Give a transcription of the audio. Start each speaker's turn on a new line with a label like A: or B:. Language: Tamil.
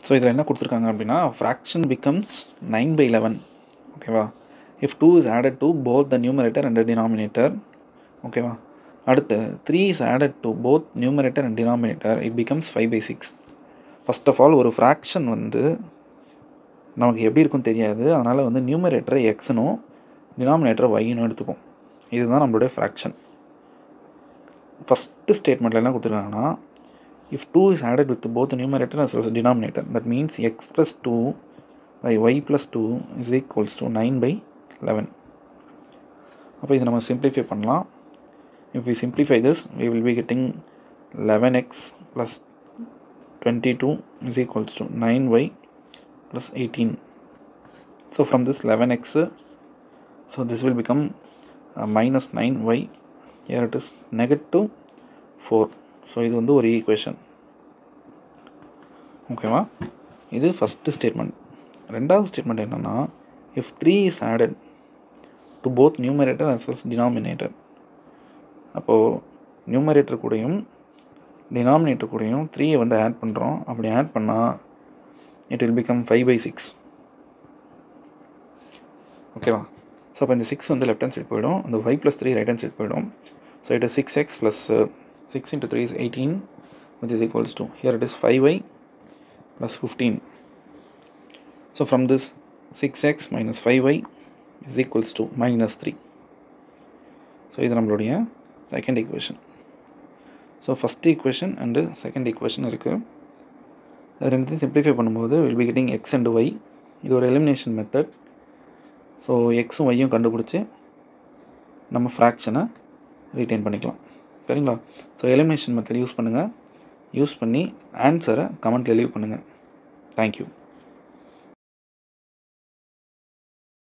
A: ஸோ இதில் என்ன கொடுத்துருக்காங்க அப்படின்னா ஃப்ராக்ஷன் பிகம்ஸ் 9/11. ஓகேவா? If 2 is added to both the numerator and denominator. ஓகேவா? அடுத்து 3 is added to both numerator and denominator, it becomes 5/6. First of all ஒரு ஃப்ராக்ஷன் வந்து நமக்கு எப்படி இருக்குன்னு தெரியாது. அதனால் வந்து நியூமரேட்டரை எக்ஸ்னும் டினாமினேட்டரை ஒய்னும் எடுத்துப்போம். இதுதான் நம்மளுடைய ஃப்ராக்ஷன். ஃபஸ்ட்டு ஸ்டேட்மெண்ட்டில் என்ன கொடுத்துருக்காங்கன்னா, if 2 is added with both the numerator as well as denominator, that means x plus 2 by y plus 2 is equals to 9/11. அப்போ இதை நம்ம simplify பண்ணலாம். If we simplify this, we will be getting 11x plus 22 is equals to 9y plus 18. So from this 11x, so this will become minus 9y. Here it is negative 4. So இது வந்து ஒரு ஈக்குவேஷன். ஓகேவா? இது ஃபஸ்ட்டு ஸ்டேட்மெண்ட். ரெண்டாவது ஸ்டேட்மெண்ட் என்னென்னா, if 3 is added to both numerator as well as denominator. அப்போது நியூமரேட்டர் கூடயும் டினாமினேட்டர் கூடயும் 3 வந்து ஆட் பண்ணுறோம். அப்படி ஆட் பண்ணால் இட் வில் பிகம் 5/6. ஓகேவா? ஸோ அப்போ இந்த 6 வந்து லெஃப்ட் ஹேண்ட் சைட் போயிடும், அந்த 5 + 3 ரைட் ஹேண்ட் சைட் போயிடும். So it is 6x plus 6 into 3 is 18, which is equals to, here it is 5y plus 15. So from this 6x minus 5y is equals to minus 3. So இது நம்மளுடைய second equation. So first equation and second equation இருக்குது. அது ரெண்டுத்தையும் சிம்ப்ளிஃபை பண்ணும்போது will be getting X and Y. இது ஒரு எலிமினேஷன் மெத்தட். ஸோ எக்ஸும் ஒய்யும் கண்டுபிடிச்சி நம்ம ஃப்ராக்ஷனை ரீட்டைன் பண்ணிக்கலாம். சரிங்களா? ஸோ எலிமினேஷன் மெத்தட் யூஸ் பண்ணுங்கள். யூஸ் பண்ணி ஆன்சரை கமெண்ட்டில் லீவ் பண்ணுங்கள். தேங்க்யூ.